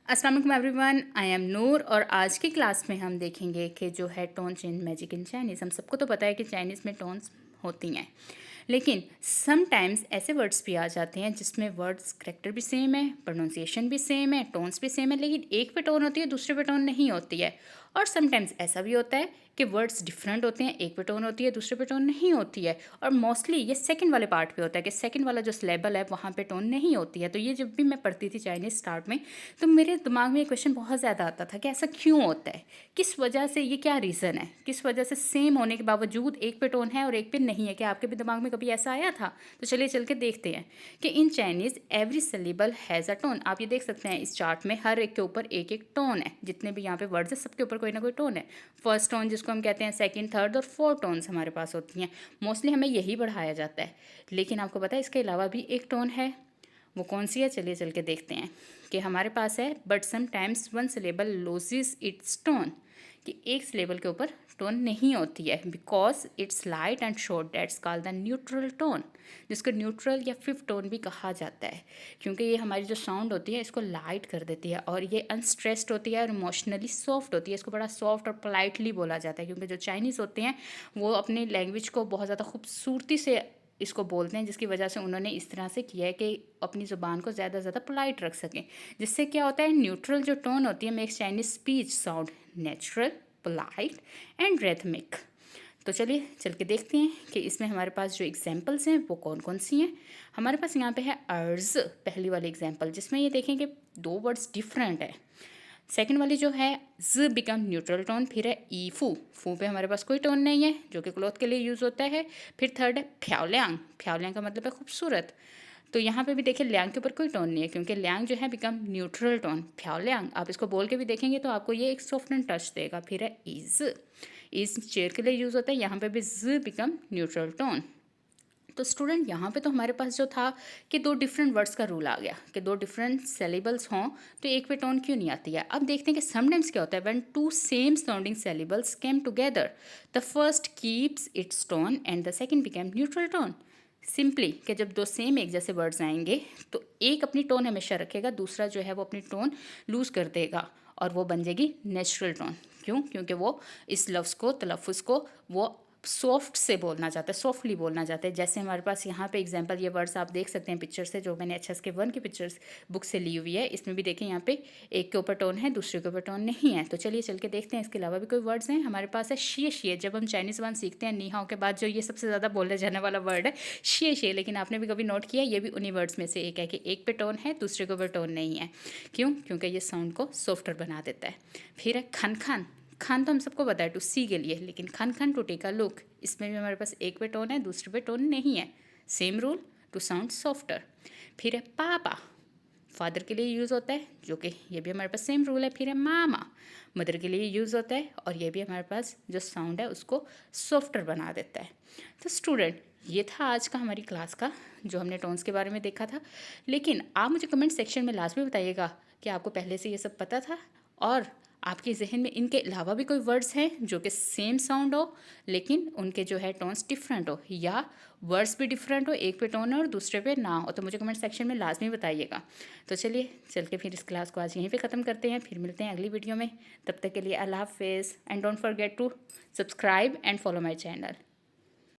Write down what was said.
अस्सलाम वालेकुम everyone, I am नूर और आज की क्लास में हम देखेंगे कि जो है टोन चेंज मैजिक इन चाइनीज़। हम सबको तो पता है कि चाइनीज़ में टोन्स होती हैं, लेकिन समटाइम्स ऐसे वर्ड्स भी आ जाते हैं जिसमें वर्ड्स करेक्टर भी सेम है, प्रोनाउंसिएशन भी सेम है, टोन्स भी सेम है, लेकिन एक पे टोन होती है दूसरे पे टोन नहीं होती है। और समटाइम्स ऐसा भी होता है कि वर्ड्स डिफरेंट होते हैं, एक पे टोन होती है दूसरे पे टोन नहीं होती है। और मोस्टली ये सेकंड वाले पार्ट पे होता है कि सेकंड वाला जो सिलेबल है वहाँ पे टोन नहीं होती है। तो ये जब भी मैं पढ़ती थी चाइनीज़ स्टार्ट में, तो मेरे दिमाग में ये क्वेश्चन बहुत ज़्यादा आता था कि ऐसा क्यों होता है, किस वजह से, ये क्या रीज़न है, किस वजह से सेम होने के बावजूद एक पे टोन है और एक पे नहीं है। क्या आपके भी दिमाग में कभी ऐसा आया था? तो चलिए चल के देखते हैं कि in Chinese every syllable has a tone. आप ये देख सकते हैं इस चार्ट में हर एक के ऊपर एक एक टोन है। जितने भी यहाँ पे वर्ड्स हैं सबके ऊपर कोई ना कोई टोन है। फर्स्ट टोन जिसको हम कहते हैं, सेकंड, थर्ड और फोर्थ टोन्स हमारे पास होती हैं। मोस्टली हमें यही पढ़ाया जाता है, लेकिन आपको पता है इसके अलावा भी एक टोन है। वो कौन सी है? चलिए चल के देखते हैं कि हमारे पास है but sometimes one syllable loses it's tone, कि एक सिलेबल के ऊपर टोन नहीं होती है because its light and short, that's called the neutral tone, जिसको न्यूट्रल या फिफ्थ टोन भी कहा जाता है, क्योंकि ये हमारी जो साउंड होती है इसको लाइट कर देती है और ये अनस्ट्रेस्ड होती है और इमोशनली सॉफ्ट होती है। इसको बड़ा सॉफ्ट और पोलाइटली बोला जाता है, क्योंकि जो चाइनीज़ होते हैं वो अपनी लैंग्वेज को बहुत ज़्यादा खूबसूरती से इसको बोलते हैं, जिसकी वजह से उन्होंने इस तरह से किया है कि अपनी ज़ुबान को ज़्यादा से ज़्यादा पोलाइट रख सकें। जिससे क्या होता है, न्यूट्रल जो टोन होती है makes Chinese speech sound natural, polite and rhythmic. तो चलिए चल के देखते हैं कि इसमें हमारे पास जो एग्जांपल्स हैं वो कौन कौन सी हैं। हमारे पास यहाँ पे है अर्ज, पहली वाली एग्जांपल, जिसमें ये देखें कि दो वर्ड्स डिफरेंट है। सेकंड वाली जो है ज बिकम न्यूट्रल टोन, फिर है ई फू, फू पे हमारे पास कोई टोन नहीं है जो कि क्लॉथ के लिए यूज़ होता है। फिर थर्ड है फ्याओलियांग, फ्याओलियांग का मतलब है खूबसूरत। तो यहाँ पे भी देखिए ल्यांग के ऊपर कोई टोन नहीं है, क्योंकि ल्यांग जो है बिकम न्यूट्रल टोन। फ्याओलियांग आप इसको बोल के भी देखेंगे तो आपको ये एक सॉफ्ट एंड टच देगा। फिर है इज चेयर के लिए यूज़ होता है, यहाँ पे भी ज बिकम न्यूट्रल टोन। तो स्टूडेंट यहाँ पे तो हमारे पास जो था कि दो डिफरेंट वर्ड्स का रूल आ गया कि दो डिफरेंट सेलिबल्स हों तो एक पे टोन क्यों नहीं आती है। अब देखते हैं कि समटाइम्स क्या होता है, when two same sounding syllables came together the first keeps its tone and the second became neutral tone. Simply कि जब दो सेम एक जैसे वर्ड्स आएंगे तो एक अपनी टोन हमेशा रखेगा, दूसरा जो है वो अपनी टोन लूज़ कर देगा और वो बन जाएगी नेचुरल टोन। क्यों? क्योंकि वो इस लफ्ज़ को, तलफ़ुज़ को वो सॉफ्ट से बोलना चाहता है, सॉफ्टली बोलना चाहता है। जैसे हमारे पास यहाँ पे एग्जांपल ये वर्ड्स आप देख सकते हैं पिक्चर से, जो मैंने HSK 1 की पिक्चर्स बुक से ली हुई है। इसमें भी देखें यहाँ पे एक के ऊपर टोन है, दूसरे के ऊपर टोन नहीं है। तो चलिए चल के देखते हैं इसके अलावा भी कोई वर्ड्स हैं। हमारे पास है शिए शिए। जब हम चाइनीज़ वन सीखते हैं नीहाओ के बाद जो ये सबसे ज़्यादा बोले जाने वाला वर्ड है शिए शिए, लेकिन आपने भी कभी नोट किया ये भी उन्हीं वर्ड्स में से एक है कि एक पे टोन है दूसरे के ऊपर टोन नहीं है। क्यों? क्योंकि ये साउंड को सॉफ्टर बना देता है। फिर है खन खन। खान तो हम सबको पता है टू सी के लिए, लेकिन खन खन टू टेक अ लुक, इसमें भी हमारे पास एक पे टोन है दूसरे पे टोन नहीं है। Same rule, to sound softer. फिर है पापा, फादर के लिए यूज़ होता है, जो कि ये भी हमारे पास सेम रूल है। फिर है मामा, मदर के लिए यूज़ होता है और ये भी हमारे पास जो साउंड है उसको सॉफ्टर बना देता है। तो स्टूडेंट ये था आज का हमारी क्लास का जो हमने टोन्स के बारे में देखा था। लेकिन आप मुझे कमेंट सेक्शन में लाजमी बताइएगा कि आपको पहले से ये सब पता था और आपके जहन में इनके अलावा भी कोई वर्ड्स हैं जो कि सेम साउंड हो लेकिन उनके जो है टोन्स डिफरेंट हो, या वर्ड्स भी डिफरेंट हो, एक पे टोन हो और दूसरे पे ना हो। तो मुझे कमेंट सेक्शन में लाजमी बताइएगा। तो चलिए चल के फिर इस क्लास को आज यहीं पे ख़त्म करते हैं, फिर मिलते हैं अगली वीडियो में। तब तक के लिए अल्लाह हाफिज़ and don't forget to subscribe and follow my channel.